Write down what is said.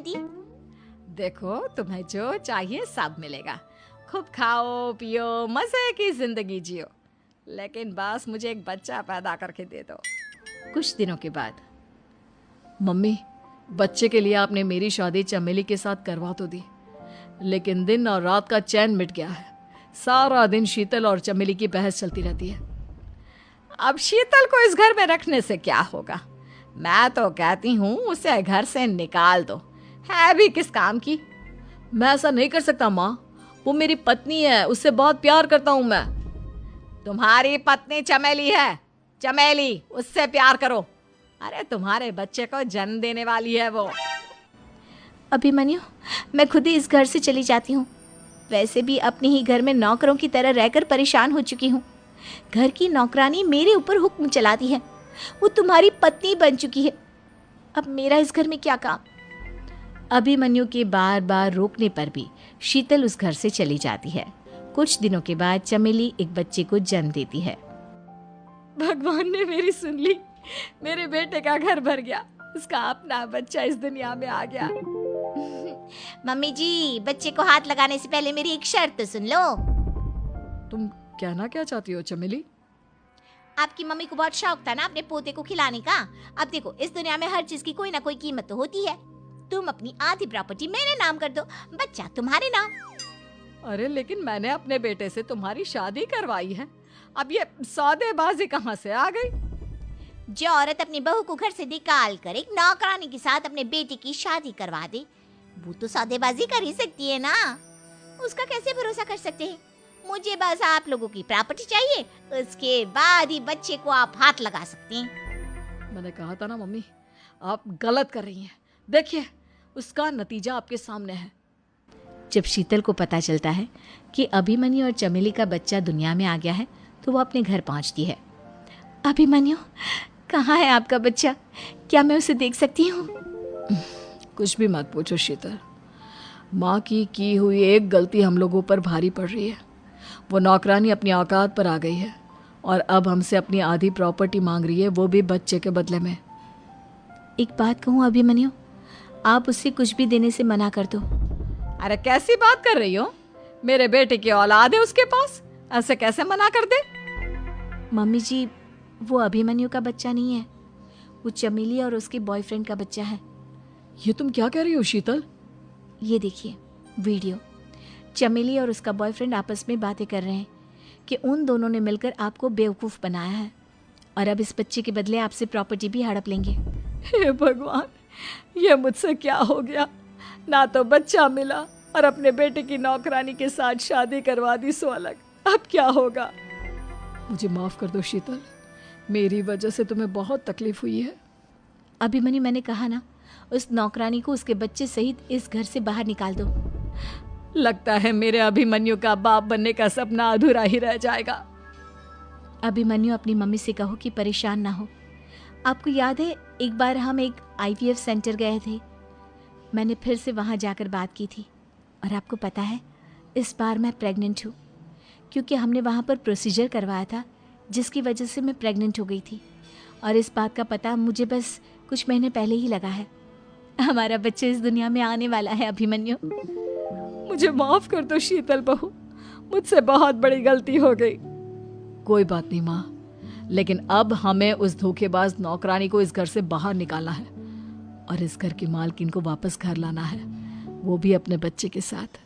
दी। देखो, तुम्हें जो चाहिए सब मिलेगा। खूब खाओ पियो, मजे की जिंदगी जियो, लेकिन बस मुझे एक बच्चा पैदा करके दे दो। कुछ दिनों के बाद, मम्मी, बच्चे के लिए आपने मेरी शादी चमेली के साथ करवा तो दी, लेकिन दिन और रात का चैन मिट गया है। सारा दिन शीतल और चमेली की बहस चलती रहती है। अब शीतल को इस घर में रखने से क्या होगा? मैं तो कहती हूँ उसे घर से निकाल दो, है भी किस काम की। मैं ऐसा नहीं कर सकता माँ, वो मेरी पत्नी है, उससे बहुत प्यार करता हूँ मैं। तुम्हारी पत्नी चमेली है, चमेली, उससे प्यार करो। अरे तुम्हारे बच्चे को जन्म देने वाली है वो। अभिमन्यु, मैं खुद ही इस घर से चली जाती हूँ। वैसे भी अपने ही घर में नौकरों की तरह रहकर परेशान हो चुकी हूँ। घर की नौकरानी मेरे ऊपर हुक्म चलाती है। वो तुम्हारी पत्नी बन चुकी है। अब मेरा इस घर में क्या काम? अभिमन्यु के बार बार रोकने पर भी शीतल उस घर से चली जाती है। कुछ दिनों के बाद चमेली एक बच्चे को जन्म देती है। भगवान ने मेरी सुन ली, मेरे बेटे का घर भर गया, उसका अपना बच्चा इस दुनिया में आ गया। मम्मी जी, बच्चे को हाथ लगाने से पहले मेरी एक शर्त तो सुन लो। तुम कहना क्या चाहती हो चमेली? आपकी मम्मी को बहुत शौक था ना अपने पोते को खिलाने का। अब देखो, इस दुनिया में हर चीज की कोई ना कोई कीमत तो होती है। तुम अपनी आधी प्रॉपर्टी मेरे नाम कर दो, बच्चा तुम्हारे नाम। अरे लेकिन मैंने अपने बेटे से तुम्हारी शादी करवाई है, अब ये सौदेबाजी कहाँ से आ गई? जो औरत अपनी बहू को घर से निकाल कर एक नौकरानी के साथ अपने बेटे की शादी करवा दे, वो तो सौदेबाजी कर ही सकती है ना। उसका कैसे भरोसा कर सकते हैं? मुझे बस आप लोगों की प्रॉपर्टी चाहिए, उसके बाद ही बच्चे को आप हाथ लगा सकते हैं। मैंने कहा था ना मम्मी, आप गलत कर रही हैं। देखिए, उसका नतीजा आपके सामने है। जब शीतल को पता चलता है कि अभिमन्यु और चमेली का बच्चा दुनिया में आ गया है, तो वो अपने घर पहुंचती है। अभिमन्यु, कहाँ है आपका बच्चा? क्या मैं उसे देख सकती हूँ? कुछ भी मत पूछो शीतल, माँ की हुई एक गलती हम लोगों पर भारी पड़ रही है। वो नौकरानी अपनी औकात पर आ गई है और अब हमसे अपनी आधी प्रॉपर्टी मांग रही है, वो भी बच्चे के बदले में। एक बात कहूँ अभिमन्यु, आप उससे कुछ भी देने से मना कर दो। अरे कैसी बात कर रही हो? मेरे बेटे की औलाद है उसके पास, ऐसे कैसे मना कर दे? मम्मी जी, वो अभिमन्यु का बच्चा नहीं है, वो चमेली और उसके बॉयफ्रेंड का बच्चा है। ये तुम क्या कह रही हो शीतल? ये देखिए वीडियो। चमेली और उसका बॉयफ्रेंड आपस में बातें कर रहे हैं कि उन दोनों ने मिलकर आपको बेवकूफ़ बनाया है और अब इस बच्चे के बदले आपसे प्रॉपर्टी भी हड़प लेंगे। हे भगवान, ये मुझसे क्या हो गया? ना तो बच्चा मिला और अपने बेटे की नौकरानी के साथ शादी करवा दी सो अलग। अब क्या होगा? मुझे माफ कर दो शीतल, मेरी वजह से तुम्हें बहुत तकलीफ हुई है। अभिमन्यु, मैंने कहा ना, उस नौकरानी को उसके बच्चे सहित इस घर से बाहर निकाल दो। लगता है मेरे अभिमन्यु का बाप बनने का सपना अधूरा ही रह जाएगा। अभिमन्यु, अपनी मम्मी से कहो कि परेशान ना हो। आपको याद है, एक बार हम एक IVF सेंटर गए थे। मैंने फिर से वहाँ जाकर बात की थी और आपको पता है, इस बार मैं प्रेग्नेंट हूँ, क्योंकि हमने वहाँ पर प्रोसीजर करवाया था जिसकी वजह से मैं प्रेग्नेंट हो गई थी। और इस बात का पता मुझे बस कुछ महीने पहले ही लगा है। हमारा बच्चा इस दुनिया में आने वाला है अभिमन्यु। मुझे माफ कर दो शीतल बहू, मुझसे बहुत बड़ी गलती हो गई। कोई बात नहीं माँ, लेकिन अब हमें उस धोखेबाज नौकरानी को इस घर से बाहर निकालना है और इस घर की मालकिन को वापस घर लाना है, वो भी अपने बच्चे के साथ।